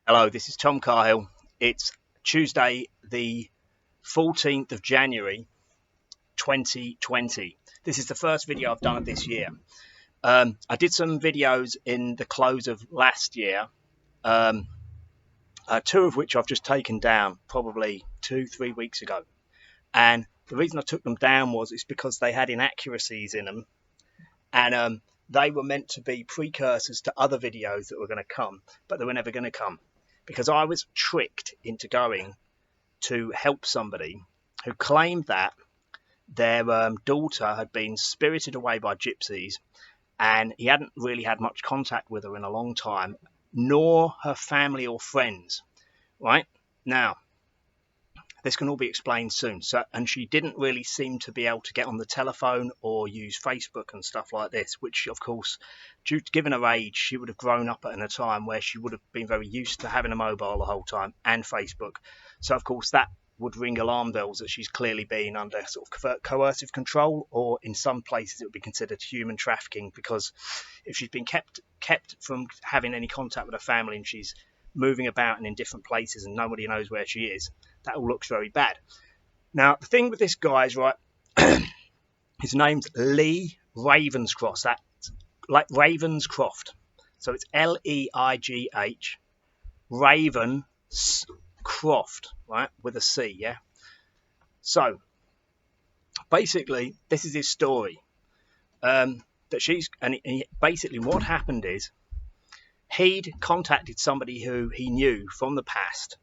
Hello, this is Tom Cahill. It's Tuesday, the 14th of January, 2020. This is the first video I've done of this year. I did some videos in the close of last year, um, two of which I've just taken down probably 2-3 weeks ago. And the reason I took them down was it's because they had inaccuracies in them, and they were meant to be precursors to other videos that were going to come, but they were never going to come because I was tricked into going to help somebody who claimed that their daughter had been spirited away by gypsies, and he hadn't really had much contact with her in a long time, nor her family or friends. Right now, this can all be explained soon. So, and she didn't really seem to be able to get on the telephone or use Facebook and stuff like this, which, of course, given her age, she would have grown up at a time where she would have been very used to having a mobile the whole time and Facebook. So, of course, that would ring alarm bells that she's clearly been under sort of coercive control, or in some places it would be considered human trafficking, because if she's been kept from having any contact with her family and she's moving about and in different places and nobody knows where she is, that all looks very bad. Now, the thing with this guy is, right, his name's Leigh Ravenscroft. That's like Ravenscroft. So it's Leigh, Ravenscroft, right, with a C, yeah? So, basically, this is his story. Basically what happened is, he'd contacted somebody who he knew from the past,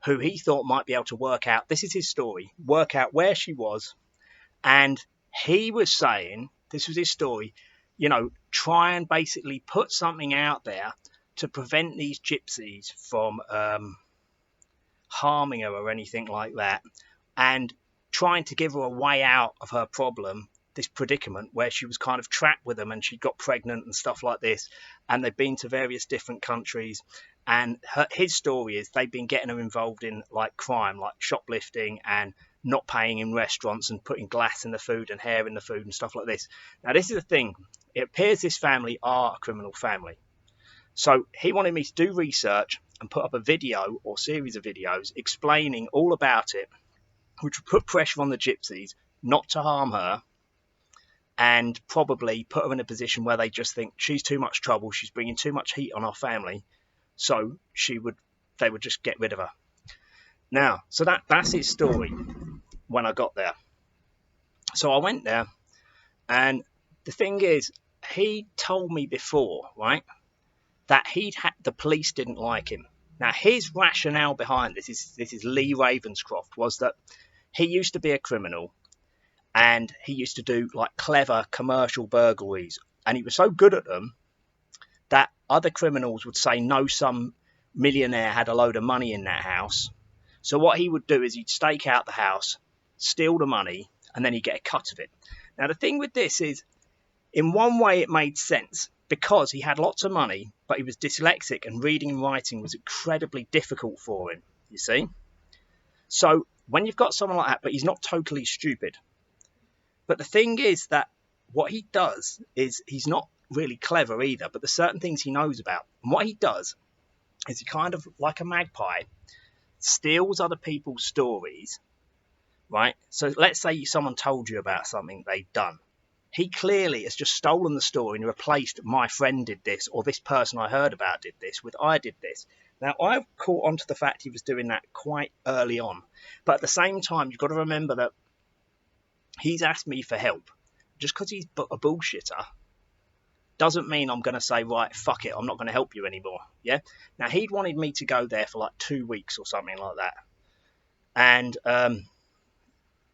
who he thought might be able to work out, this is his story, work out where she was. And he was saying, this was his story, try and basically put something out there to prevent these gypsies from harming her or anything like that, and trying to give her a way out of her problem, this predicament where she was kind of trapped with them and she got pregnant and stuff like this, and they've been to various different countries. And his story is they've been getting her involved in like crime, like shoplifting and not paying in restaurants and putting glass in the food and hair in the food and stuff like this. Now, this is the thing. It appears this family are a criminal family. So he wanted me to do research and put up a video or series of videos explaining all about it, which would put pressure on the gypsies not to harm her, and probably put her in a position where they just think she's too much trouble, she's bringing too much heat on our family, so they would just get rid of her. Now, so that's his story when I got there. So I went there, and the thing is, he told me before, right, that the police didn't like him. Now, his rationale behind this is Leigh Ravenscroft, was that he used to be a criminal, and he used to do like clever commercial burglaries, and he was so good at them that other criminals would say, no, some millionaire had a load of money in that house. So what he would do is he'd stake out the house, steal the money, and then he'd get a cut of it. Now, the thing with this is, in one way it made sense, because he had lots of money, but he was dyslexic and reading and writing was incredibly difficult for him, you see. So when you've got someone like that, but he's not totally stupid. But the thing is that what he does is, he's not really clever either, but there's certain things he knows about. And what he does is he kind of, like a magpie, steals other people's stories, right? So let's say someone told you about something they'd done. He clearly has just stolen the story and replaced my friend did this, or this person I heard about did this, with I did this. Now, I've caught on to the fact he was doing that quite early on. But at the same time, you've got to remember that he's asked me for help. Just because he's a bullshitter doesn't mean I'm going to say, right, fuck it, I'm not going to help you anymore. Yeah. Now, he'd wanted me to go there for like 2 weeks or something like that. And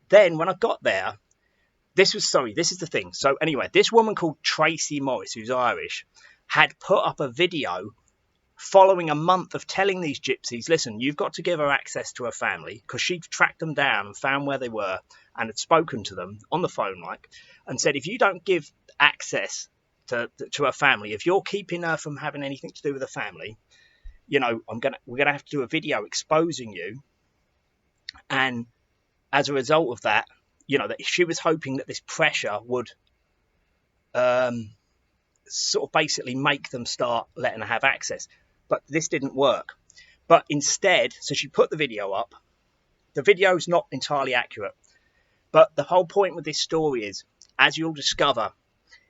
then when I got there, this is the thing. So anyway, this woman called Tracy Morris, who's Irish, had put up a video following a month of telling these gypsies, listen, you've got to give her access to her family, because she'd tracked them down and found where they were and had spoken to them on the phone, and said, if you don't give access to her family, if you're keeping her from having anything to do with the family, we're gonna have to do a video exposing you. And as a result of that, that she was hoping that this pressure would sort of basically make them start letting her have access. But this didn't work. But instead, so she put the video up. The video's not entirely accurate. But the whole point with this story is, as you'll discover,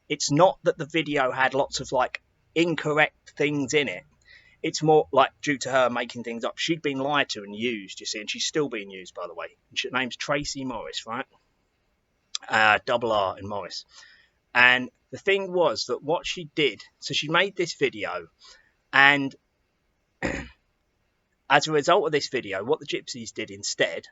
it's not that the video had lots of like incorrect things in it. It's more like due to her making things up. She'd been lied to and used, you see, and she's still being used, by the way. And her name's Tracy Morris, right? Double R in Morris. And the thing was that what she did, so she made this video, and as a result of this video, what the gypsies did instead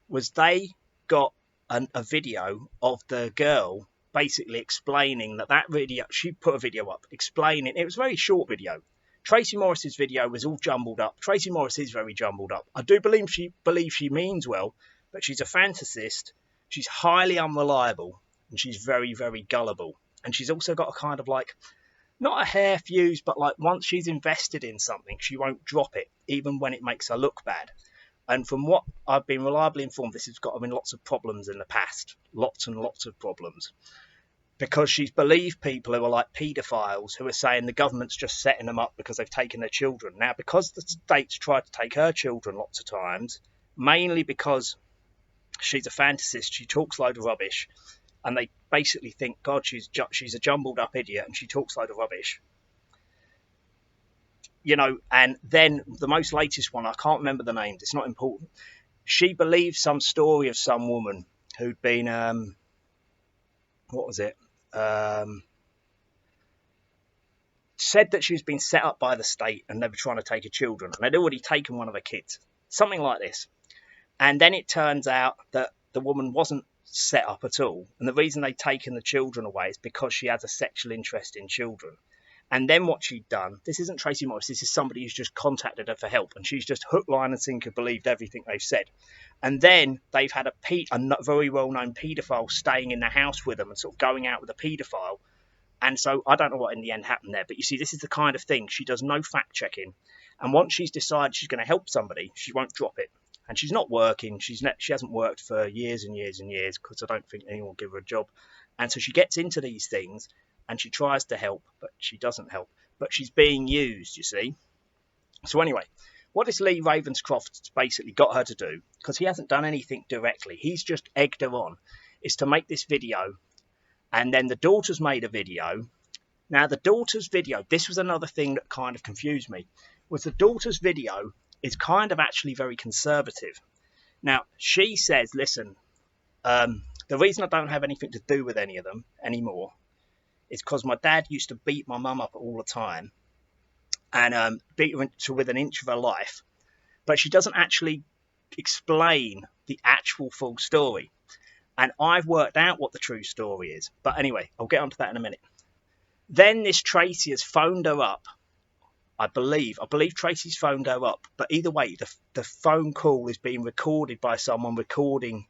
was they got a video of the girl basically explaining that video, she put a video up explaining, it was a very short video. Tracy Morris's video was all jumbled up. Tracy Morris is very jumbled up. I do believe she means well, but she's a fantasist. She's highly unreliable, and she's very, very gullible. And she's also got a kind of like, not a hair fuse, but like once she's invested in something, she won't drop it, even when it makes her look bad. And from what I've been reliably informed, this has got her in lots of problems in the past. Lots and lots of problems. Because she's believed people who are like paedophiles who are saying the government's just setting them up because they've taken their children. Now, because the state's tried to take her children lots of times, mainly because she's a fantasist, she talks load of rubbish, and they basically think, God, she's a jumbled up idiot and she talks load of rubbish. You know, and then the most latest one, I can't remember the names, it's not important. She believed some story of some woman who'd been, said that she was being set up by the state and they were trying to take her children, and they'd already taken one of her kids. Something like this. And then it turns out that the woman wasn't set up at all. And the reason they'd taken the children away is because she has a sexual interest in children. And then what she'd done, this isn't Tracy Morris, this is somebody who's just contacted her for help, and she's just hook, line and sinker believed everything they've said. And then they've had a very well-known paedophile staying in the house with them and sort of going out with a paedophile. And so I don't know what in the end happened there, but you see, this is the kind of thing. She does no fact-checking. And once she's decided she's going to help somebody, she won't drop it. And she's not working. She hasn't worked for years and years and years because I don't think anyone will give her a job. And so she gets into these things and she tries to help, but she doesn't help. But she's being used, you see. So anyway, what this Leigh Ravenscroft basically got her to do, because he hasn't done anything directly, he's just egged her on, is to make this video. And then the daughter's made a video. Now, the daughter's video, this was another thing that kind of confused me, was the daughter's video is kind of actually very conservative. Now, she says, listen, the reason I don't have anything to do with any of them anymore is because my dad used to beat my mum up all the time and beat her to within an inch of her life. But she doesn't actually explain the actual full story. And I've worked out what the true story is. But anyway, I'll get onto that in a minute. Then this Tracy has phoned her up. I believe Tracy's phoned her up. But either way, the phone call is being recorded by someone recording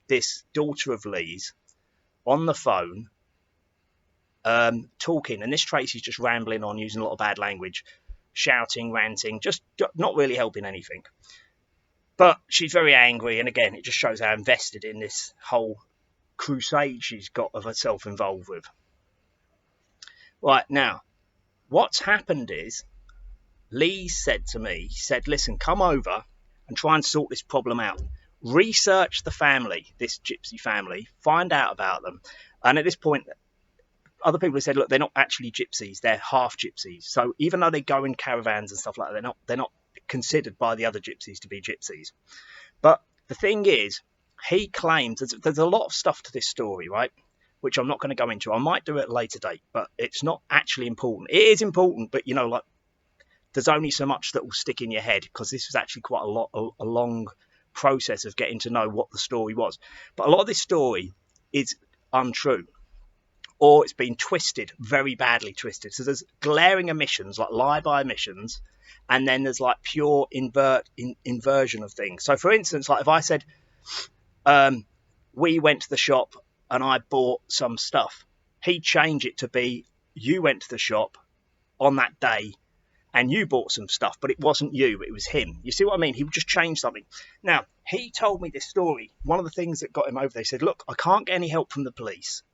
this daughter of Leigh's on the phone, talking. And this Tracy's just rambling on, using a lot of bad language, shouting, ranting, just not really helping anything. But she's very angry, and again, it just shows how invested in this whole crusade she's got of herself involved with. Right, now, what's happened is, Leigh said to me, he said, listen, come over and try and sort this problem out. Research the family, this gypsy family, find out about them. And at this point, other people have said, look, they're not actually gypsies, they're half gypsies. So even though they go in caravans and stuff like that, they're not considered by the other gypsies to be gypsies. But the thing is, he claims there's a lot of stuff to this story, right, which I'm not going to go into. I might do it at a later date, but it's not actually important. It is important, but you know, like, there's only so much that will stick in your head, because this was actually quite a long process of getting to know what the story was. But a lot of this story is untrue, or it's been twisted, very badly twisted. So there's glaring omissions, like lie-by omissions, and then there's like pure inversion of things. So for instance, like if I said, we went to the shop and I bought some stuff, he'd change it to be, you went to the shop on that day and you bought some stuff, but it wasn't you, it was him. You see what I mean? He would just change something. Now, he told me this story. One of the things that got him over there, he said, look, I can't get any help from the police,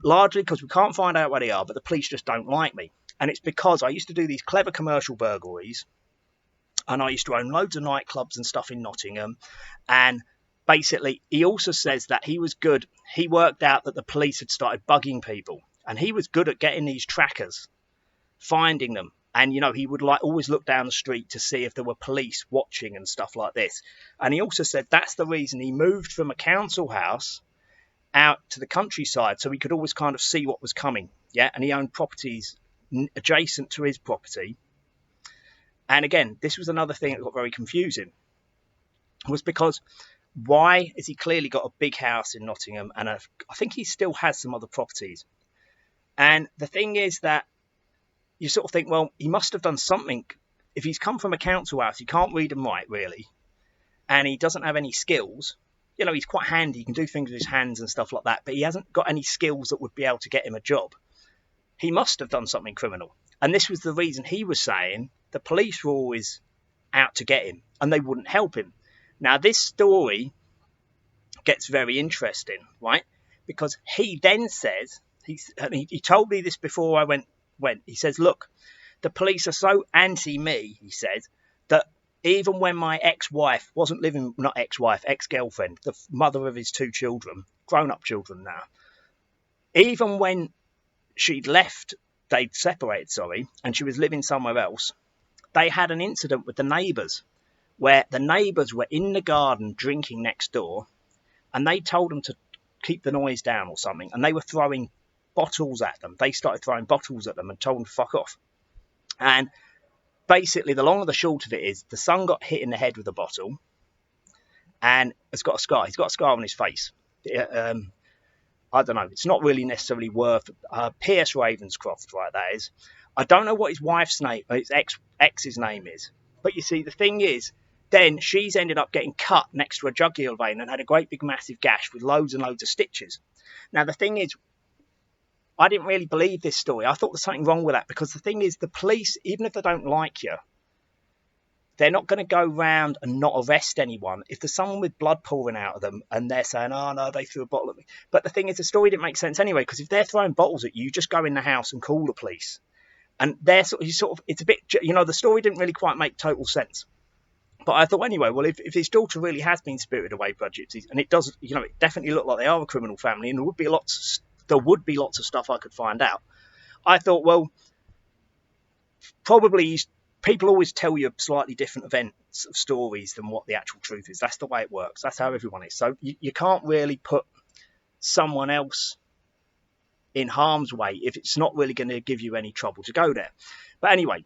largely because we can't find out where they are, but the police just don't like me. And it's because I used to do these clever commercial burglaries, and I used to own loads of nightclubs and stuff in Nottingham. And basically, he also says that he was good. He worked out that the police had started bugging people, and he was good at getting these trackers, finding them. And, you know, he would like always look down the street to see if there were police watching and stuff like this. And he also said that's the reason he moved from a council house out to the countryside, so he could always kind of see what was coming. Yeah, and he owned properties adjacent to his property. And again, this was another thing that got very confusing, was because why is he clearly got a big house in Nottingham, and I think he still has some other properties. And the thing is that you sort of think, well, he must have done something. If he's come from a council house, he can't read and write really, and he doesn't have any skills. You know, he's quite handy, he can do things with his hands and stuff like that, but he hasn't got any skills that would be able to get him a job. He must have done something criminal. And this was the reason he was saying the police were always out to get him and they wouldn't help him. Now, this story gets very interesting, right? Because he then says, he told me this before I went. He says, look, the police are so anti-me, he says, that even when my ex-wife wasn't living, not ex-wife, ex-girlfriend, the mother of his 2 children, grown-up children now, even when she'd left, they'd separated, and she was living somewhere else, they had an incident with the neighbours where the neighbours were in the garden drinking next door, and they told them to keep the noise down or something, and they were throwing bottles at them. They started throwing bottles at them and told them to fuck off. And basically, the long and the short of it is, the son got hit in the head with a bottle and has got a scar. He's got a scar on his face. I don't know. It's not really necessarily worth Pierce Ravenscroft, right? That is. I don't know what his wife's name, his ex's name is. But you see, the thing is, then she's ended up getting cut next to a jugular vein and had a great big massive gash with loads and loads of stitches. Now, the thing is, I didn't really believe this story. I thought there's something wrong with that, because the thing is, the police, even if they don't like you, they're not going to go round and not arrest anyone if there's someone with blood pouring out of them and they're saying, oh no, they threw a bottle at me. But the thing is, the story didn't make sense anyway, because if they're throwing bottles at you, just go in the house and call the police. And they're sort of, it's a bit, you know, the story didn't really quite make total sense. But I thought, anyway, well, if his daughter really has been spirited away by gypsies, and it does, you know, it definitely looked like they are a criminal family, and there would be lots of stuff I could find out. I thought, well, probably people always tell you slightly different events of stories than what the actual truth is. That's the way it works. That's how everyone is. So you can't really put someone else in harm's way if it's not really going to give you any trouble to go there. But anyway,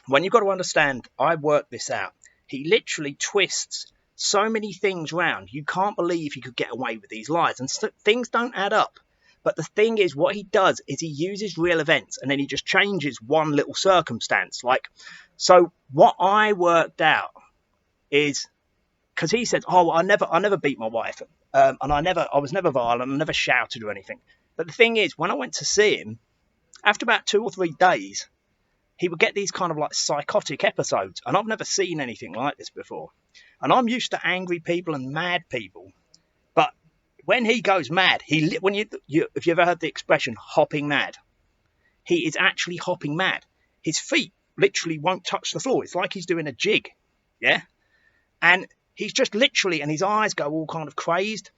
when you've got to understand, I worked this out. He literally twists so many things round. You can't believe he could get away with these lies, and things don't add up. But the thing is, what he does is he uses real events and then he just changes one little circumstance. Like, so what I worked out is, because he said, oh, I never beat my wife, and I was never violent, I never shouted or anything. But the thing is, when I went to see him, after about 2 or 3 days, he would get these kind of like psychotic episodes, and I've never seen anything like this before. And I'm used to angry people and mad people, but when he goes mad, if you ever heard the expression hopping mad, he is actually hopping mad. His feet literally won't touch the floor. It's like he's doing a jig, yeah. And he's just literally, and his eyes go all kind of crazed.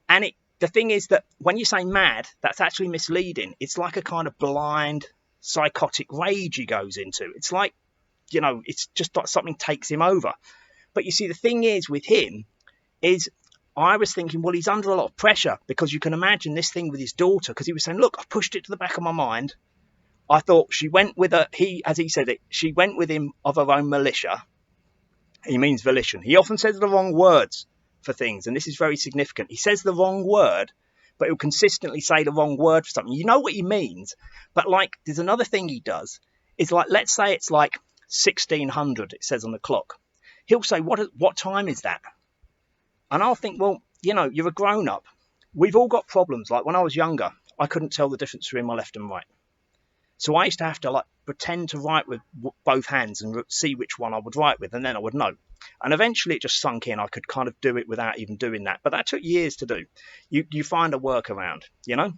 And the thing is that when you say mad, that's actually misleading. It's like a kind of blind, psychotic rage he goes into. It's like, you know, it's just like something takes him over. But you see, the thing is with him is, I was thinking, well, he's under a lot of pressure, because you can imagine this thing with his daughter, because he was saying, look, I've pushed it to the back of my mind. I thought she went with as he said it, she went with him of her own militia. He means volition. He often says the wrong words for things, and this is very significant. He says the wrong word, but he'll consistently say the wrong word for something. You know what he means, but like, there's another thing he does. It's like, let's say it's like 1600, it says on the clock. He'll say, what time is that? And I'll think, well, you know, you're a grown-up. We've all got problems. Like when I was younger, I couldn't tell the difference between my left and right. So I used to have to like pretend to write with both hands and see which one I would write with, and then I would know. And eventually it just sunk in. I could kind of do it without even doing that. But that took years to do. You find a workaround, you know?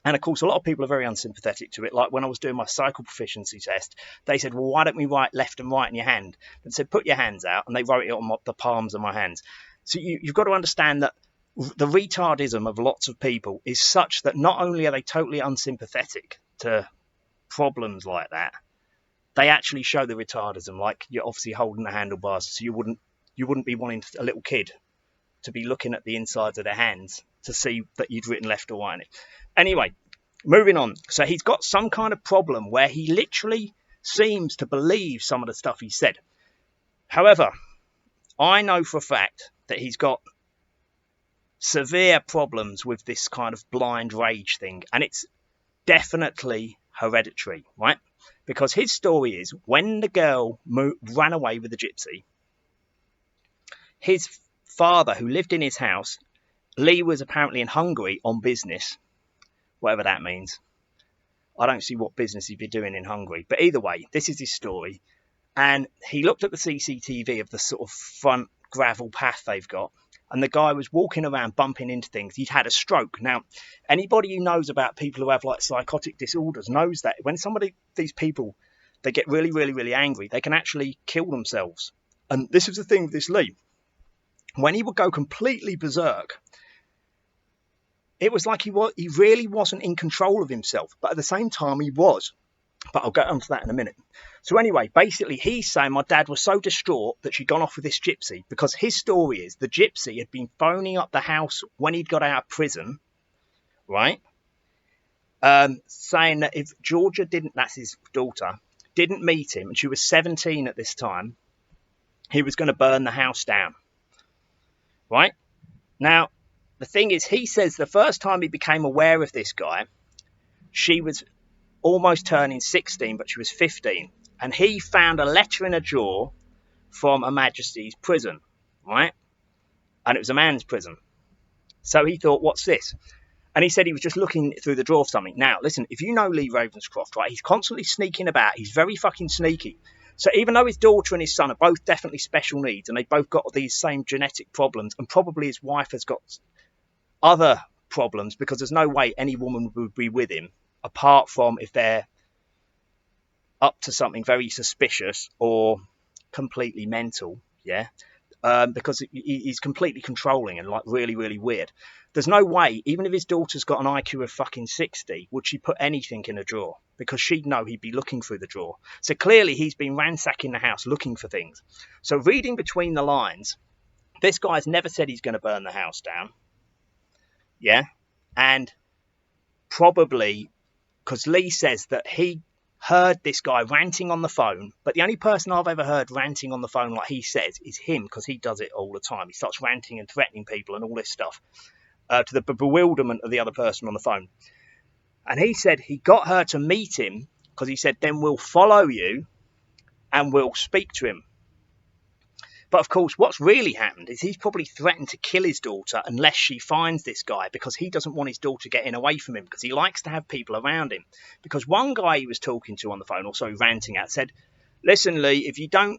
And of course, a lot of people are very unsympathetic to it. Like when I was doing my cycle proficiency test, they said, well, why don't we write left and right in your hand? And said, put your hands out. And they wrote it on the palms of my hands. So you've got to understand that the retardism of lots of people is such that not only are they totally unsympathetic to problems like that, they actually show the retardism. Like you're obviously holding the handlebars, so you wouldn't be wanting a little kid to be looking at the insides of their hands to see that you'd written left or right on it. Anyway, moving on. So he's got some kind of problem where he literally seems to believe some of the stuff he said. However, I know for a fact that he's got severe problems with this kind of blind rage thing, and it's definitely hereditary, right? Because his story is when the girl ran away with the gypsy, his father, who lived in his house, Leigh was apparently in Hungary on business, whatever that means. I don't see what business he'd be doing in Hungary. But either way, this is his story. And he looked at the CCTV of the sort of front gravel path they've got, and the guy was walking around bumping into things. He'd had a stroke. Now, anybody who knows about people who have like psychotic disorders knows that when these people, they get really, really, really angry, they can actually kill themselves. And this was the thing with this Leigh. When he would go completely berserk, it was like he really wasn't in control of himself, but at the same time he was. But I'll get onto that in a minute. So anyway, basically he's saying my dad was so distraught that she'd gone off with this gypsy, because his story is the gypsy had been phoning up the house when he'd got out of prison, right? Saying that if Georgia that's his daughter, didn't meet him, and she was 17 at this time, he was going to burn the house down, right? Now, the thing is, he says the first time he became aware of this guy, she was almost turning 16, but she was 15. And he found a letter in a drawer from Her Majesty's prison, right? And it was a man's prison. So he thought, what's this? And he said he was just looking through the drawer of something. Now, listen, if you know Leigh Ravenscroft, right, he's constantly sneaking about. He's very fucking sneaky. So even though his daughter and his son are both definitely special needs, and they both got these same genetic problems, and probably his wife has got other problems, because there's no way any woman would be with him apart from if they're up to something very suspicious or completely mental, yeah, because he's completely controlling and like really, really weird. There's no way, even if his daughter's got an IQ of fucking 60, would she put anything in a drawer, because she'd know he'd be looking through the drawer. So clearly he's been ransacking the house looking for things. So reading between the lines, this guy's never said he's going to burn the house down, yeah, and probably because Leigh says that he heard this guy ranting on the phone, but the only person I've ever heard ranting on the phone like he says is him, because he does it all the time. He starts ranting and threatening people and all this stuff, to the bewilderment of the other person on the phone. And he said he got her to meet him because he said, then we'll follow you and we'll speak to him. But of course, what's really happened is he's probably threatened to kill his daughter unless she finds this guy, because he doesn't want his daughter getting away from him, because he likes to have people around him. Because one guy he was talking to on the phone, or sorry, ranting at, said, listen, Leigh, if you don't,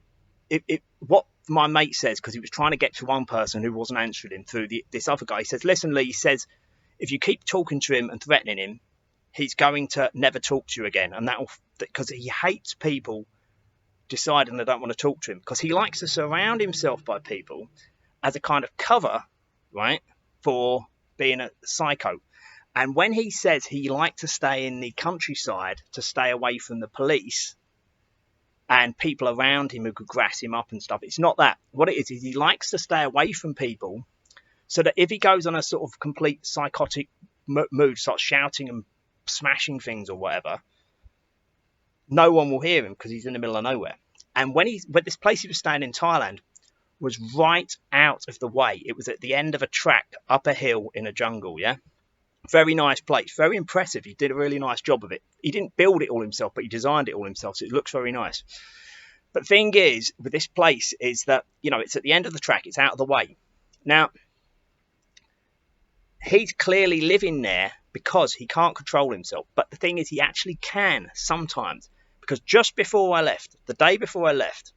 what my mate says, because he was trying to get to one person who wasn't answering him through this other guy, he says, listen, Leigh, he says, if you keep talking to him and threatening him, he's going to never talk to you again. And that'll, because he hates people deciding they don't want to talk to him, because he likes to surround himself by people as a kind of cover, right, for being a psycho. And when he says he liked to stay in the countryside to stay away from the police and people around him who could grass him up and stuff, it's not that. What it is he likes to stay away from people so that if he goes on a sort of complete psychotic mood, starts shouting and smashing things or whatever, no one will hear him because he's in the middle of nowhere. And when this place he was staying in Thailand was right out of the way. It was at the end of a track up a hill in a jungle, yeah? Very nice place, very impressive. He did a really nice job of it. He didn't build it all himself, but he designed it all himself, so it looks very nice. But the thing is, with this place, is that, you know, it's at the end of the track, it's out of the way. Now, he's clearly living there because he can't control himself. But the thing is, he actually can sometimes. Because just before I left, the day before I left,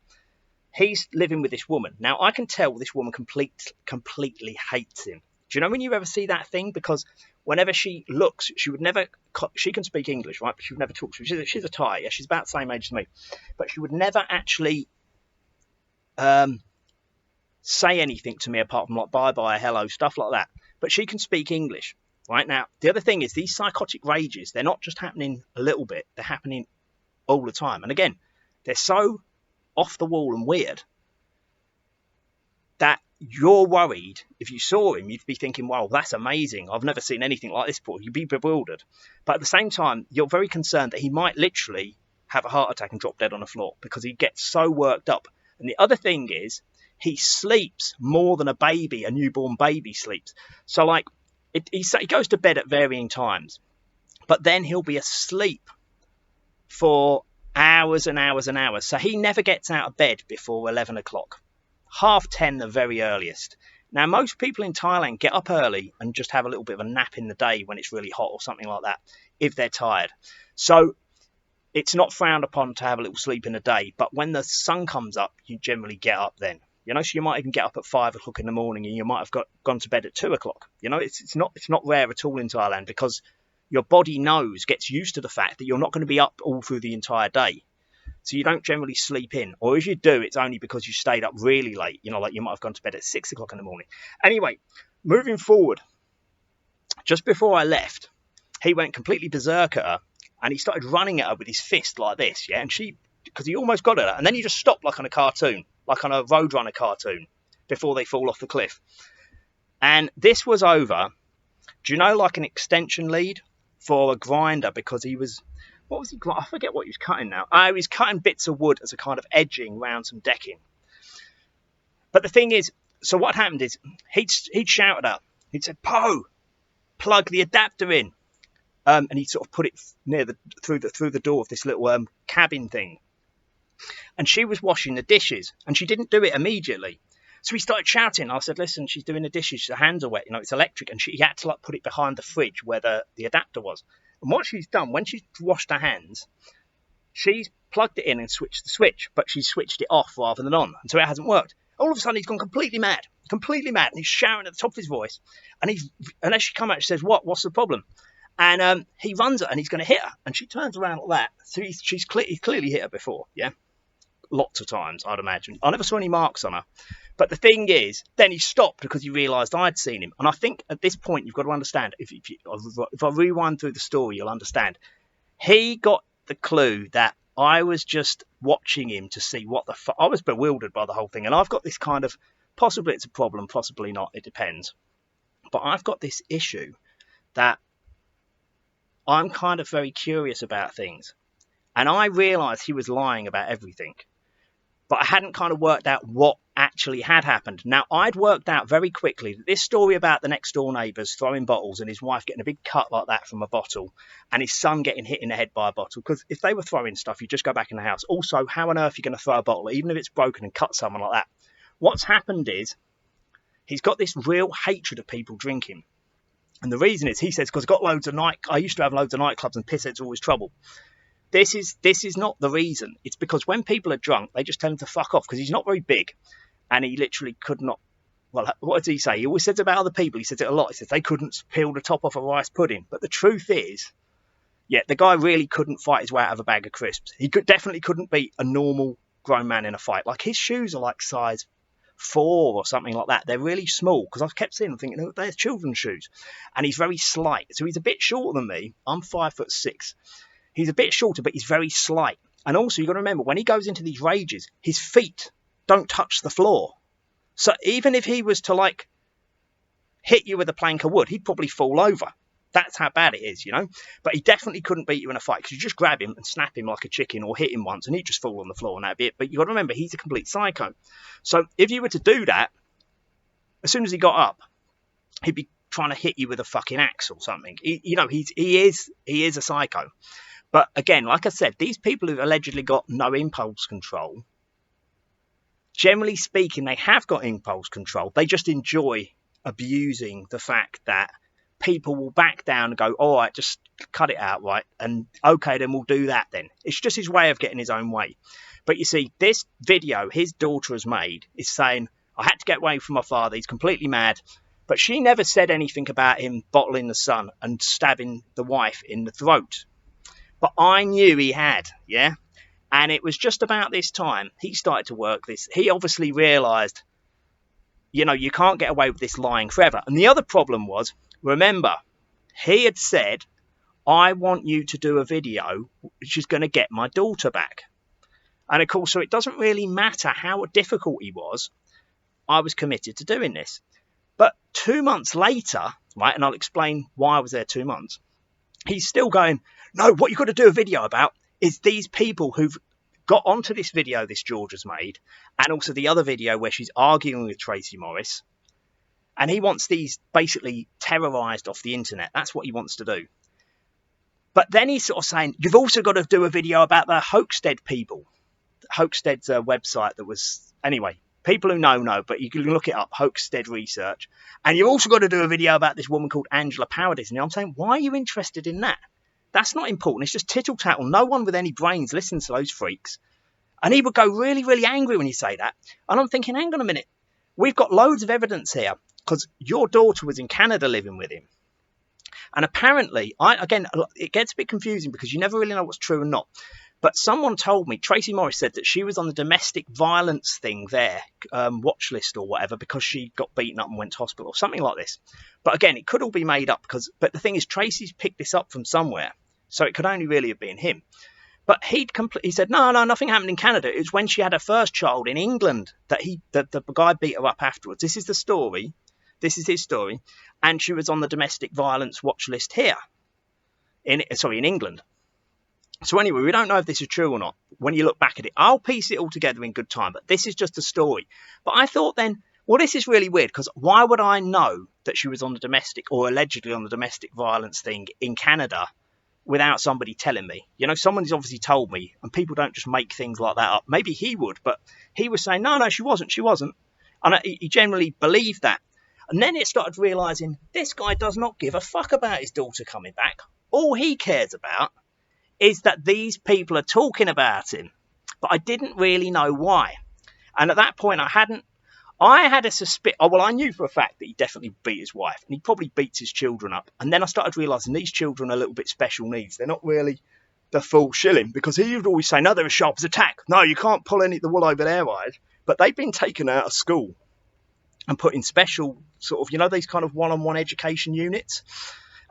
he's living with this woman. Now, I can tell this woman completely hates him. Do you know when you ever see that thing? Because whenever she looks, she would never, she can speak English, right? But she would never talk to me. She's a Thai, yeah? She's about the same age as me. But she would never actually say anything to me apart from like bye-bye, hello, stuff like that. But she can speak English, right? Now, the other thing is these psychotic rages, they're not just happening a little bit, they're happening all the time. And again, they're so off the wall and weird that you're worried. If you saw him, you'd be thinking, wow, that's amazing. I've never seen anything like this before. You'd be bewildered. But at the same time, you're very concerned that he might literally have a heart attack and drop dead on the floor because he gets so worked up. And the other thing is, he sleeps more than a newborn baby sleeps. So like, he goes to bed at varying times, but then he'll be asleep for hours and hours and hours. So he never gets out of bed before 11 o'clock. 10:30 the very earliest. Now, most people in Thailand get up early and just have a little bit of a nap in the day when it's really hot or something like that, if they're tired. So it's not frowned upon to have a little sleep in the day, but when the sun comes up, you generally get up then. You know, so you might even get up at 5 o'clock in the morning and you might have gone to bed at 2 o'clock. You know, it's not rare at all in Thailand because your body gets used to the fact that you're not going to be up all through the entire day. So you don't generally sleep in. Or if you do, it's only because you stayed up really late. You know, like you might have gone to bed at 6 o'clock in the morning. Anyway, moving forward, just before I left, he went completely berserk at her and he started running at her with his fist like this, yeah? And because he almost got at her. And then he just stopped like on a cartoon, like on a Roadrunner cartoon, before they fall off the cliff. And this was over, do you know, like an extension lead for a grinder, because he was... What was he? I forget what he was cutting now. He was cutting bits of wood as a kind of edging around some decking. But the thing is, so what happened is he'd shouted out. He'd said, "Po, plug the adapter in," and he'd sort of put it through the door of this little cabin thing. And she was washing the dishes, and she didn't do it immediately. So he started shouting. I said, "Listen, she's doing the dishes. Her hands are wet. You know, it's electric." And he had to like put it behind the fridge where the adapter was. And what she's done, when she's washed her hands, she's plugged it in and switched the switch, but she's switched it off rather than on. And so it hasn't worked. All of a sudden, he's gone completely mad. And he's shouting at the top of his voice. And as she comes out, she says, what's the problem? And he runs her and he's going to hit her. And she turns around like that. So he's clearly hit her before, yeah? Lots of times, I'd imagine. I never saw any marks on her. But the thing is, then he stopped because he realised I'd seen him. And I think at this point, you've got to understand, if I rewind through the story, you'll understand. He got the clue that I was just watching him to see what the fuck. I was bewildered by the whole thing. And I've got this kind of, possibly it's a problem, possibly not, it depends. But I've got this issue that I'm kind of very curious about things. And I realised he was lying about everything. But I hadn't kind of worked out what actually had happened. Now, I'd worked out very quickly that this story about the next door neighbours throwing bottles and his wife getting a big cut like that from a bottle and his son getting hit in the head by a bottle, because if they were throwing stuff, you just go back in the house. Also, how on earth are you going to throw a bottle, even if it's broken, and cut someone like that? What's happened is he's got this real hatred of people drinking. And the reason is, he says, because I used to have loads of nightclubs and pissheads are always trouble. This is not the reason. It's because when people are drunk, they just tell him to fuck off, because he's not very big and he literally could not. Well, what does he say? He always says about other people, he says it a lot. He says they couldn't peel the top off a rice pudding. But the truth is, yeah, the guy really couldn't fight his way out of a bag of crisps. He definitely couldn't beat a normal grown man in a fight. Like, his shoes are like size 4 or something like that. They're really small, because I kept seeing them thinking, oh, they're children's shoes. And he's very slight. So he's a bit shorter than me. I'm 5'6". He's a bit shorter, but he's very slight. And also, you've got to remember, when he goes into these rages, his feet don't touch the floor. So even if he was to, like, hit you with a plank of wood, he'd probably fall over. That's how bad it is, you know? But he definitely couldn't beat you in a fight, because you just grab him and snap him like a chicken or hit him once, and he'd just fall on the floor and that'd be it. But you've got to remember, he's a complete psycho. So if you were to do that, as soon as he got up, he'd be trying to hit you with a fucking axe or something. He is a psycho. But again, like I said, these people who've allegedly got no impulse control, generally speaking, they have got impulse control. They just enjoy abusing the fact that people will back down and go, all right, just cut it out, right? And okay, then we'll do that then. It's just his way of getting his own way. But you see, this video his daughter has made is saying, I had to get away from my father. He's completely mad. But she never said anything about him bottling the son and stabbing the wife in the throat. But I knew he had, yeah? And it was just about this time he started to work this. He obviously realised, you know, you can't get away with this lying forever. And the other problem was, remember, he had said, I want you to do a video which is going to get my daughter back. And of course, so it doesn't really matter how difficult he was. I was committed to doing this. But 2 months later, right, and I'll explain why I was there 2 months, he's still going, no, what you've got to do a video about is these people who've got onto this video this Georgia's made, and also the other video where she's arguing with Tracy Morris. And he wants these basically terrorised off the internet. That's what he wants to do. But then he's sort of saying, you've also got to do a video about the Hoaxstead people. Hoaxstead's a website that was, anyway, people who know, but you can look it up, Hoaxstead Research. And you've also got to do a video about this woman called Angela Paradis. And I'm saying, why are you interested in that? That's not important. It's just tittle-tattle. No one with any brains listens to those freaks. And he would go really, really angry when you say that. And I'm thinking, hang on a minute. We've got loads of evidence here because your daughter was in Canada living with him. And apparently, again, it gets a bit confusing because you never really know what's true and not. But someone told me, Tracy Morris said that she was on the domestic violence thing there, watch list or whatever, because she got beaten up and went to hospital or something like this. But again, it could all be made up but the thing is, Tracy's picked this up from somewhere. So it could only really have been him. But he said, no, nothing happened in Canada. It was when she had her first child in England that the guy beat her up afterwards. This is the story. This is his story. And she was on the domestic violence watch list here. In England. So anyway, we don't know if this is true or not. When you look back at it, I'll piece it all together in good time. But this is just a story. But I thought then, well, this is really weird. Because why would I know that she was on the domestic or allegedly on the domestic violence thing in Canada without somebody telling me? You know, someone's obviously told me, and people don't just make things like that up. Maybe he would, but he was saying, no, she wasn't. And he generally believed that. And then it started realising this guy does not give a fuck about his daughter coming back. All he cares about is that these people are talking about him. But I didn't really know why. And at that point, I had a suspicion. Oh, well, I knew for a fact that he definitely beat his wife. And he probably beats his children up. And then I started realising these children are a little bit special needs. They're not really the full shilling. Because he would always say, no, they're as sharp as a tack. No, you can't pull the wool over their eyes. But they've been taken out of school and put in special sort of, you know, these kind of one-on-one education units.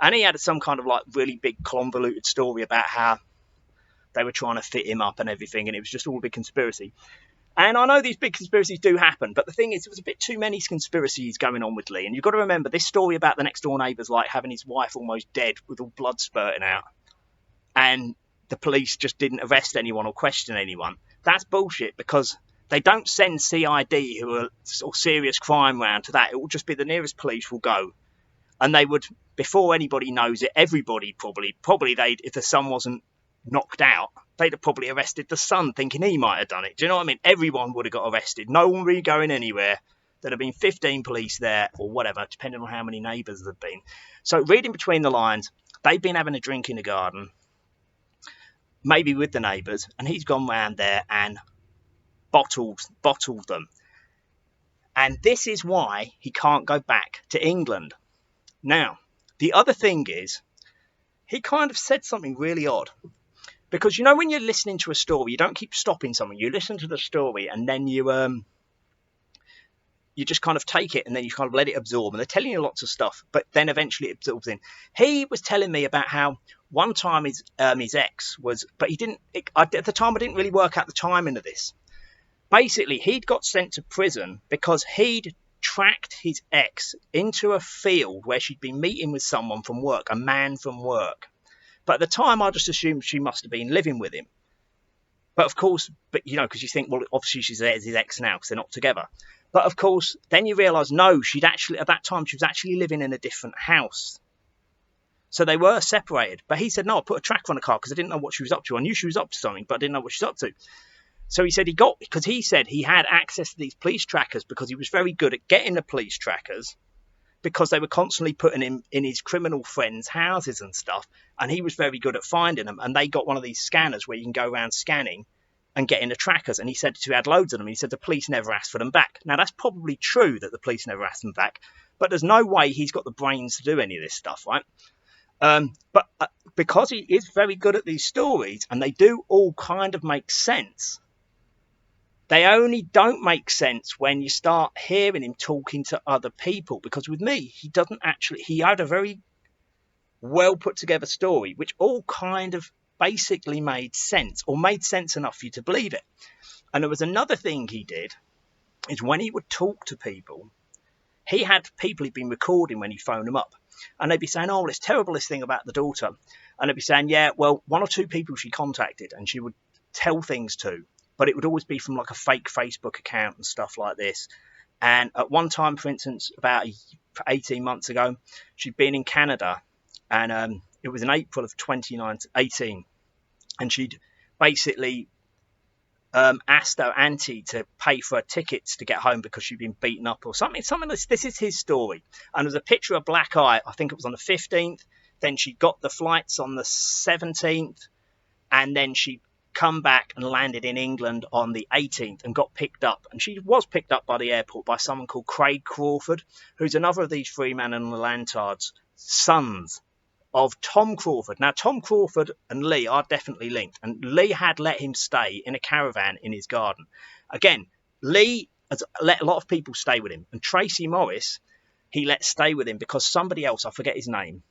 And he had some kind of like really big convoluted story about how they were trying to fit him up and everything. And it was just all a big conspiracy. And I know these big conspiracies do happen, but the thing is, it was a bit too many conspiracies going on with Leigh. And you've got to remember, this story about the next door neighbours, like having his wife almost dead with all blood spurting out, and the police just didn't arrest anyone or question anyone. That's bullshit, because they don't send CID, who are sort of serious crime, round to that. It will just be the nearest police will go. And they would, before anybody knows it, everybody probably if the son wasn't knocked out, they'd have probably arrested the son, thinking he might have done it. Do you know what I mean? Everyone would have got arrested. No one would be going anywhere. There'd have been 15 police there or whatever, depending on how many neighbours there'd been. So reading between the lines, they've been having a drink in the garden, maybe with the neighbours, and he's gone round there and bottled them. And this is why he can't go back to England. Now, the other thing is, he kind of said something really odd. Because, you know, when you're listening to a story, you don't keep stopping something. You listen to the story and then you just kind of take it and then you kind of let it absorb. And they're telling you lots of stuff, but then eventually it absorbs in. He was telling me about how one time his ex was, but he didn't, at the time I didn't really work out the timing of this. Basically, he'd got sent to prison because he'd tracked his ex into a field where she'd been meeting with someone from work, a man from work. But at the time, I just assumed she must have been living with him. But of course, you know, because you think, well, obviously she's his ex now because they're not together. But of course, then you realise, no, at that time, she was actually living in a different house. So they were separated. But he said, no, I put a tracker on the car because I didn't know what she was up to. I knew she was up to something, but I didn't know what she's up to. So he said because he said he had access to these police trackers because he was very good at getting the police trackers, because they were constantly putting him in his criminal friends' houses and stuff, and he was very good at finding them. And they got one of these scanners where you can go around scanning and getting the trackers. And he said he had loads of them. He said the police never asked for them back. Now, that's probably true that the police never asked them back, but there's no way he's got the brains to do any of this stuff, right? But because he is very good at these stories, and they do all kind of make sense, they only don't make sense when you start hearing him talking to other people. Because with me, he had a very well put together story, which all kind of basically made sense, or made sense enough for you to believe it. And there was another thing he did, is when he would talk to people, he had people he'd been recording when he phoned them up. And they'd be saying, oh, well, it's terrible, this thing about the daughter. And they'd be saying, yeah, well, 1 or 2 people she contacted and she would tell things to, but it would always be from like a fake Facebook account and stuff like this. And at one time, for instance, about 18 months ago, she'd been in Canada, and it was in April of 2018, and she'd basically asked her auntie to pay for her tickets to get home because she'd been beaten up or something. This is his story. And there's a picture of Black Eye, I think it was on the 15th. Then she got the flights on the 17th, and then she come back and landed in England on the 18th and got picked up. And she was picked up by the airport by someone called Craig Crawford, who's another of these Freeman and Lantards' sons of Tom Crawford. Now, Tom Crawford and Leigh are definitely linked, and Leigh had let him stay in a caravan in his garden. Again, Leigh has let a lot of people stay with him, and Tracy Morris he let stay with him because somebody else, I forget his name,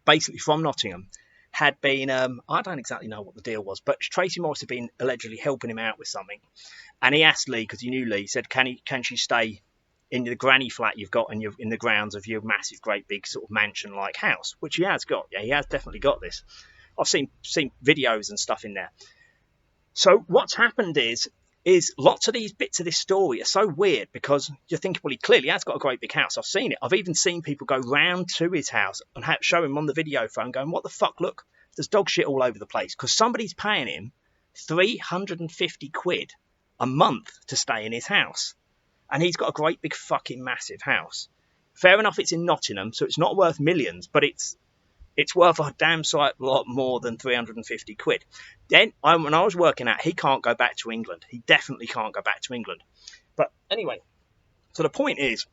basically from Nottingham, had been, I don't exactly know what the deal was, but Tracy Morris had been allegedly helping him out with something. And he asked Leigh, because he knew Leigh, he said, can she stay in the granny flat you've got in the grounds of your massive, great big sort of mansion-like house, which he has got. Yeah, he has definitely got this. I've seen videos and stuff in there. So what's happened is lots of these bits of this story are so weird, because you're thinking, well, he clearly has got a great big house. I've seen it. I've even seen people go round to his house and show him on the video phone going, what the fuck, look, there's dog shit all over the place, because somebody's paying him 350 quid a month to stay in his house. And he's got a great big fucking massive house. Fair enough, it's in Nottingham, so it's not worth millions, but it's worth a damn sight lot more than 350 quid. Then, when I was working out, he can't go back to England. He definitely can't go back to England. But anyway, so the point is,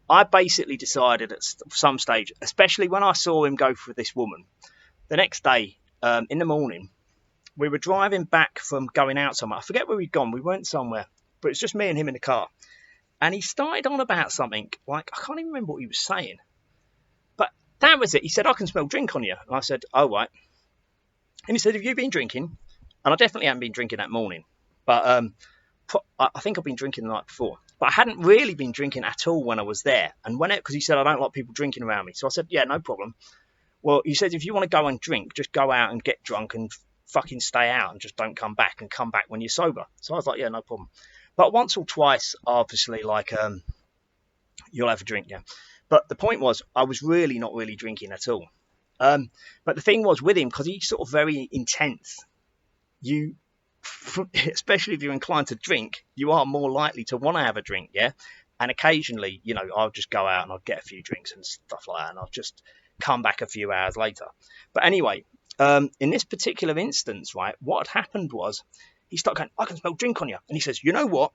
I basically decided at some stage, especially when I saw him go for this woman, the next day, in the morning, we were driving back from going out somewhere. I forget where we'd gone. We went somewhere, but it's just me and him in the car. And he started on about something, like, I can't even remember what he was saying. But that was it. He said, I can smell drink on you. And I said, oh, right. And he said, have you been drinking? And I definitely hadn't been drinking that morning. But I think I've been drinking the night before. But I hadn't really been drinking at all when I was there. And because he said, I don't like people drinking around me. So I said, yeah, no problem. Well, he said, if you want to go and drink, just go out and get drunk and fucking stay out and just don't come back, and come back when you're sober. So I was like, yeah, no problem. But once or twice, obviously, like, you'll have a drink, yeah. But the point was, I was really not really drinking at all. But the thing was with him, because he's sort of very intense, especially if you're inclined to drink, you are more likely to want to have a drink, yeah? And occasionally, I'll just go out and I'll get a few drinks and stuff like that, and I'll just come back a few hours later. But anyway, in this particular instance, right, what had happened was, he started going, I can smell drink on you. And he says, you know what?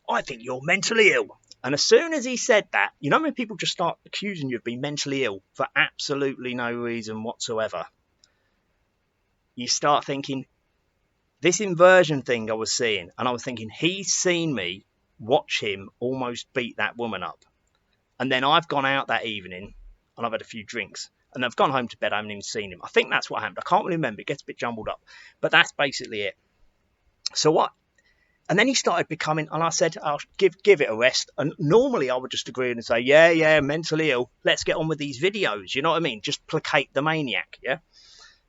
I think you're mentally ill. And as soon as he said that, when people just start accusing you of being mentally ill for absolutely no reason whatsoever, you start thinking, this inversion thing I was seeing, and I was thinking, he's seen me watch him almost beat that woman up. And then I've gone out that evening and I've had a few drinks. And I've gone home to bed, I haven't even seen him. I think that's what happened. I can't really remember. It gets a bit jumbled up. But that's basically it. So what? And then he started becoming, and I said, I'll give it a rest. And normally I would just agree and say, yeah, mentally ill. Let's get on with these videos. You know what I mean? Just placate the maniac, yeah?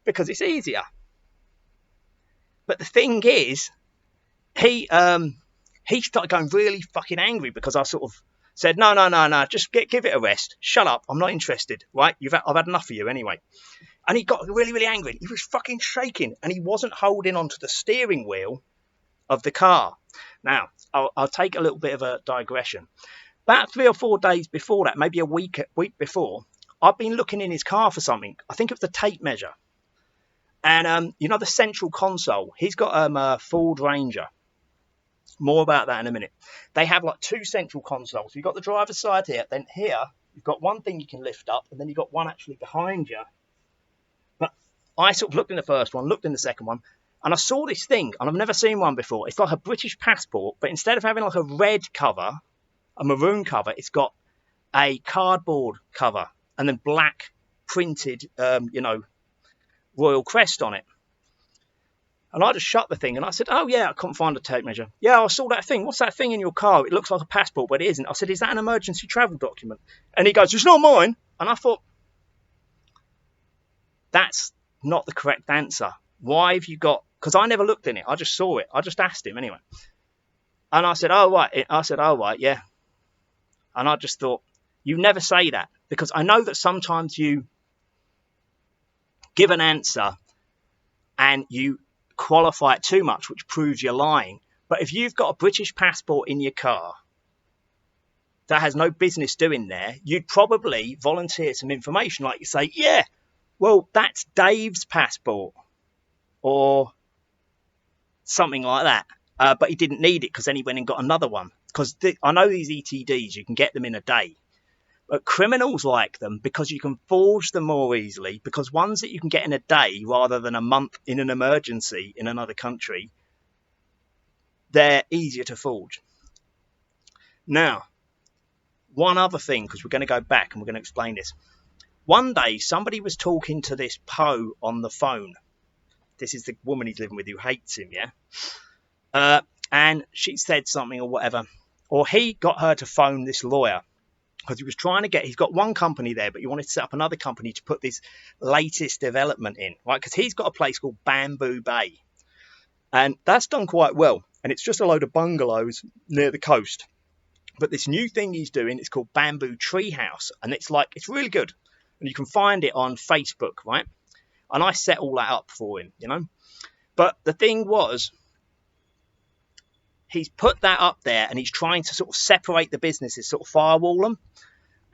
Because it's easier. But the thing is, he started going really fucking angry because I sort of said, no, just give it a rest. Shut up. I'm not interested, right? I've had enough of you anyway. And he got really, really angry. He was fucking shaking, and he wasn't holding onto the steering wheel of the car. Now, I'll take a little bit of a digression. About 3 or 4 days before that, maybe a week before, I've been looking in his car for something. I think it was the tape measure. And you know the central console, he's got a Ford Ranger. More about that in a minute. They have like two central consoles. You've got the driver's side here, then here you've got one thing you can lift up, and then you've got one actually behind you. But I sort of looked in the first one, looked in the second one, and I saw this thing, and I've never seen one before. It's like a British passport, but instead of having like a red cover, a maroon cover, it's got a cardboard cover and then black printed, royal crest on it. And I just shut the thing and I said, oh, yeah, I couldn't find a tape measure. Yeah, I saw that thing. What's that thing in your car? It looks like a passport, but it isn't. I said, is that an emergency travel document? And he goes, it's not mine. And I thought, that's not the correct answer. Why have you got... Because I never looked in it. I just saw it. I just asked him anyway. And I said, oh, right. Yeah. And I just thought, you never say that. Because I know that sometimes you give an answer and you qualify it too much, which proves you're lying. But if you've got a British passport in your car that has no business doing there, you'd probably volunteer some information, like you say, yeah, well, that's Dave's passport or something like that. But he didn't need it because then he went and got another one. Because I know these ETDs, you can get them in a day. But criminals like them because you can forge them more easily, because ones that you can get in a day rather than a month in an emergency in another country, they're easier to forge. Now, one other thing, because we're going to go back and we're going to explain this. One day, somebody was talking to this Poe on the phone. This is the woman he's living with who hates him, yeah? And she said something or whatever. Or he got her to phone this lawyer. Because he was trying to he's got one company there, but he wanted to set up another company to put this latest development in, right? Because he's got a place called Bamboo Bay. And that's done quite well. And it's just a load of bungalows near the coast. But this new thing he's doing is called Bamboo Treehouse. And it's really good. And you can find it on Facebook, right? And I set all that up for him, you know. But the thing was, he's put that up there and he's trying to sort of separate the businesses, sort of firewall them.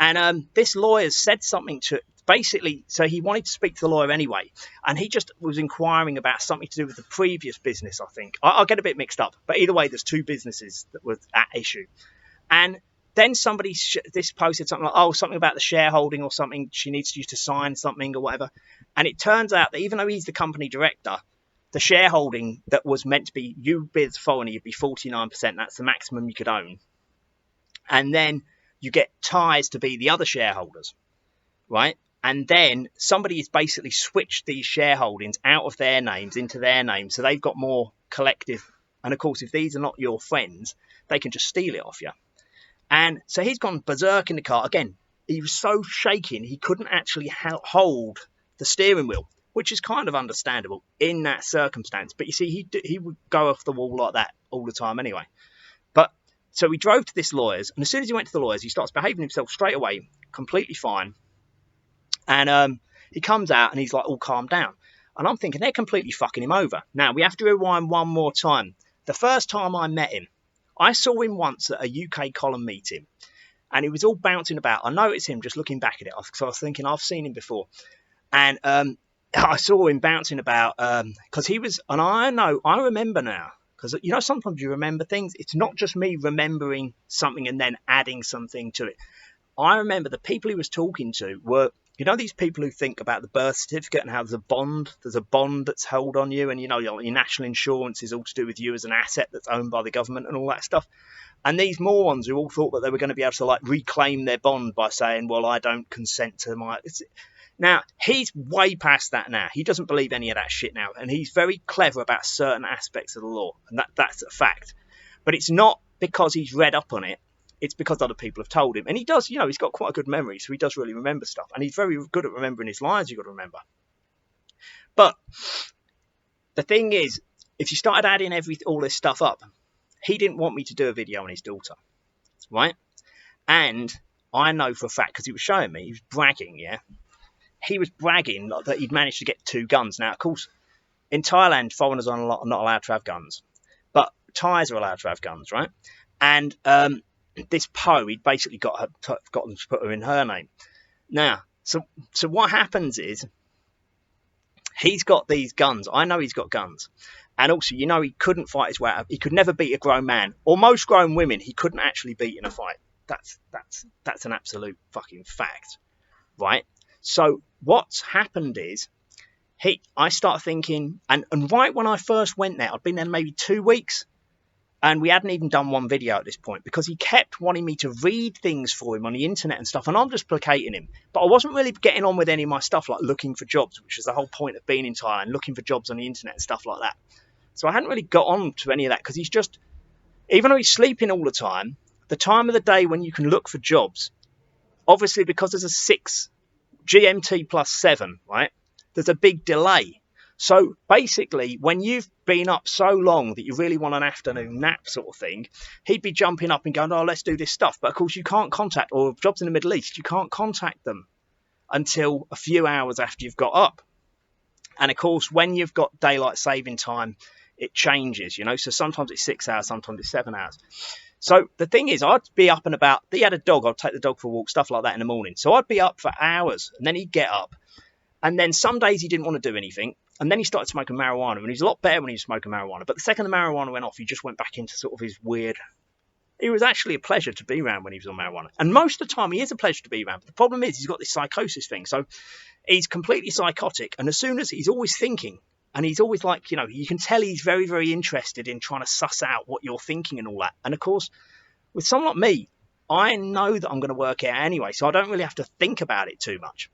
And this lawyer said something to basically, so he wanted to speak to the lawyer anyway. And he just was inquiring about something to do with the previous business, I think. I'll get a bit mixed up. But either way, there's two businesses that were at issue. And then this posted something like, something about the shareholding or something. She needs you to sign something or whatever. And it turns out that even though he's the company director, the shareholding that was meant to be, you be as foreigner, you'd be 49%. That's the maximum you could own. And then you get ties to be the other shareholders, right? And then somebody has basically switched these shareholdings out of their names into their names. So they've got more collective. And of course, if these are not your friends, they can just steal it off you. And so he's gone berserk in the car. Again, he was so shaking, he couldn't actually hold the steering wheel, which is kind of understandable in that circumstance. But you see, he would go off the wall like that all the time anyway. But so we drove to this lawyer's, and as soon as he went to the lawyer's, he starts behaving himself straight away, completely fine. And he comes out and he's like all calmed down. And I'm thinking they're completely fucking him over. Now, we have to rewind one more time. The first time I met him, I saw him once at a UK column meeting, and he was all bouncing about. I noticed him just looking back at it, because I was thinking, I've seen him before. And I saw him bouncing about because he was, and I remember now, because, you know, sometimes you remember things. It's not just me remembering something and then adding something to it. I remember the people he was talking to were, you know, these people who think about the birth certificate and how there's a bond that's held on you, and, you know, your national insurance is all to do with you as an asset that's owned by the government and all that stuff. And these morons who all thought that they were going to be able to like reclaim their bond by saying, well, I don't consent to my... Now, he's way past that now. He doesn't believe any of that shit now. And he's very clever about certain aspects of the law. And that's a fact. But it's not because he's read up on it. It's because other people have told him. And he does, you know, he's got quite a good memory. So he does really remember stuff. And he's very good at remembering his lines, you've got to remember. But the thing is, if you started adding all this stuff up, he didn't want me to do a video on his daughter. Right? And I know for a fact, because he was showing me, he was bragging, yeah? He was bragging that he'd managed to get 2 guns. Now, of course, in Thailand, foreigners are not allowed to have guns. But Thais are allowed to have guns, right? And this Poe, he'd basically got them to put her in her name. Now, so what happens is, He's got these guns. I know he's got guns. And also, you know, he couldn't fight his way out. He could never beat a grown man, or most grown women. He couldn't actually beat in a fight. That's an absolute fucking fact, right? So what's happened is, I start thinking, and right when I first went there, I'd been there maybe 2 weeks, and we hadn't even done one video at this point, because he kept wanting me to read things for him on the internet and stuff, and I'm just placating him. But I wasn't really getting on with any of my stuff, like looking for jobs, which is the whole point of being in Thailand, looking for jobs on the internet and stuff like that. So I hadn't really got on to any of that, because he's just, even though he's sleeping all the time of the day when you can look for jobs, obviously because there's a 6 GMT plus 7, right? There's a big delay. So basically, when you've been up so long that you really want an afternoon nap sort of thing, he'd be jumping up and going, oh, let's do this stuff. But of course, you can't contact, or jobs in the Middle East, you can't contact them until a few hours after you've got up. And of course, when you've got daylight saving time, it changes, you know. So sometimes it's 6 hours, sometimes it's 7 hours. So the thing is, I'd be up and about. He had a dog. I'd take the dog for a walk, stuff like that in the morning. So I'd be up for hours, and then he'd get up. And then some days he didn't want to do anything. And then he started smoking marijuana, and he was a lot better when he was smoking marijuana. But the second the marijuana went off, he just went back into sort of his weird... It was actually a pleasure to be around when he was on marijuana. And most of the time, he is a pleasure to be around. But the problem is, he's got this psychosis thing. So he's completely psychotic. And as soon as he's always thinking, and he's always like, you know, you can tell he's very, very interested in trying to suss out what you're thinking and all that. And of course, with someone like me, I know that I'm going to work it out anyway. So I don't really have to think about it too much.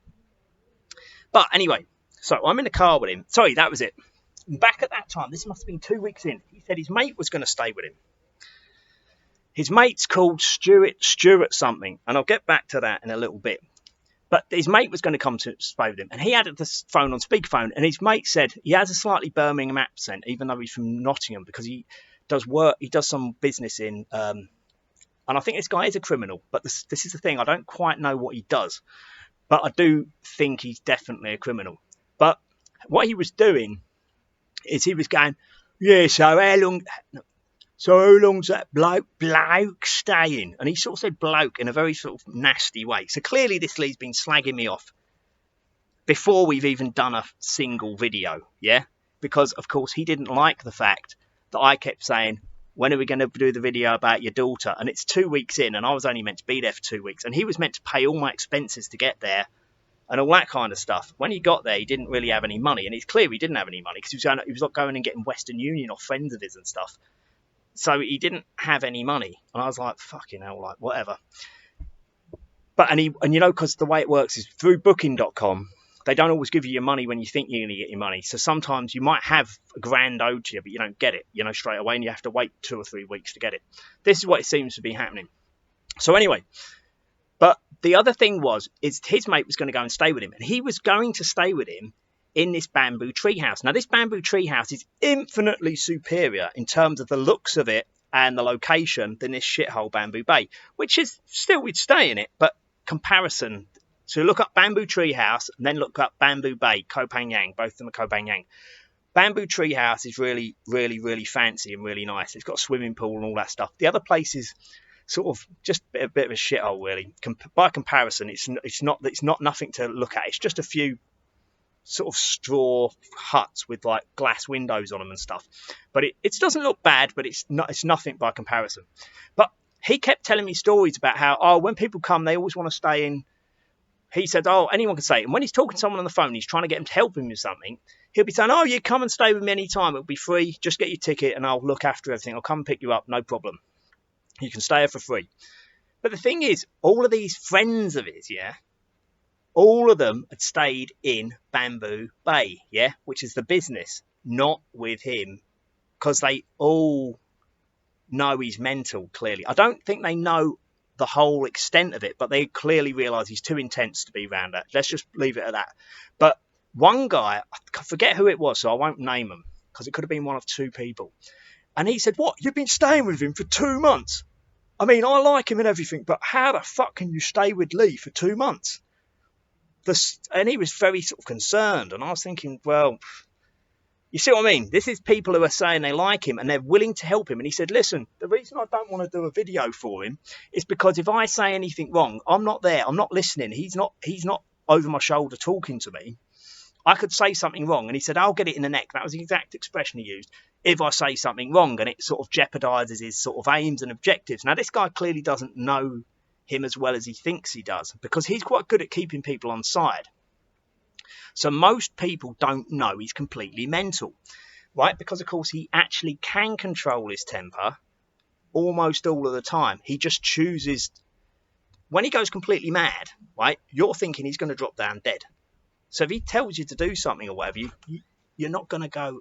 But anyway... So I'm in the car with him. Sorry, that was it. Back at that time, this must have been 2 weeks in, he said his mate was going to stay with him. His mate's called Stuart something, and I'll get back to that in a little bit. But his mate was going to come to stay with him, and he had the phone on speakerphone, and his mate said he has a slightly Birmingham accent, even though he's from Nottingham, because he does some business in, and I think this guy is a criminal, but this is the thing, I don't quite know what he does, but I do think he's definitely a criminal. But what he was doing is he was going, yeah, so how long's that bloke staying? And he sort of said bloke in a very sort of nasty way. So clearly this Leigh's been slagging me off before we've even done a single video, yeah? Because, of course, he didn't like the fact that I kept saying, when are we going to do the video about your daughter? And it's 2 weeks in, and I was only meant to be there for 2 weeks. And he was meant to pay all my expenses to get there, and all that kind of stuff. When he got there, he didn't really have any money, and it's clear he didn't have any money because he was going and getting Western Union off friends of his and stuff. So he didn't have any money, and I was like, fucking hell, like whatever. But and you know, because the way it works is through Booking.com, they don't always give you your money when you think you're going to get your money. So sometimes you might have a grand owed to you, but you don't get it, you know, straight away, and you have to wait 2 or 3 weeks to get it. This is what it seems to be happening. So anyway. But the other thing is his mate was going to go and stay with him. And he was going to stay with him in this bamboo treehouse. Now, this bamboo treehouse is infinitely superior in terms of the looks of it and the location than this shithole Bamboo Bay, which is still, we'd stay in it, but comparison. So look up Bamboo Treehouse and then look up Bamboo Bay, Koh Phangan. Both of them are Koh Phangan. Bamboo Treehouse is really, really, really fancy and really nice. It's got a swimming pool and all that stuff. The other place is sort of just a bit of a shithole, really. By comparison, it's not nothing to look at. It's just a few sort of straw huts with like glass windows on them and stuff. But it doesn't look bad, but it's nothing by comparison. But he kept telling me stories about how, when people come, they always want to stay in. He said, anyone can stay. And when he's talking to someone on the phone, he's trying to get him to help him with something. He'll be saying, you come and stay with me anytime. It'll be free. Just get your ticket and I'll look after everything. I'll come and pick you up. No problem. You can stay here for free. But the thing is, all of these friends of his, yeah, all of them had stayed in Bamboo Bay, yeah, which is the business, not with him, because they all know he's mental, clearly. I don't think they know the whole extent of it, but they clearly realise he's too intense to be around that. Let's just leave it at that. But one guy, I forget who it was, so I won't name him, because it could have been one of 2 people. And he said, what, you've been staying with him for 2 months? I mean, I like him and everything, but how the fuck can you stay with Leigh for 2 months? And he was very sort of concerned. And I was thinking, well, you see what I mean? This is people who are saying they like him and they're willing to help him. And he said, listen, the reason I don't want to do a video for him is because if I say anything wrong, I'm not there. I'm not listening. He's not over my shoulder talking to me. I could say something wrong, and he said, I'll get it in the neck. That was the exact expression he used. If I say something wrong, and it sort of jeopardizes his sort of aims and objectives. Now, this guy clearly doesn't know him as well as he thinks he does, because he's quite good at keeping people on side. So most people don't know he's completely mental, right? Because, of course, he actually can control his temper almost all of the time. He just chooses. When he goes completely mad, right, you're thinking he's going to drop down dead. So if he tells you to do something or whatever, you're not going to go,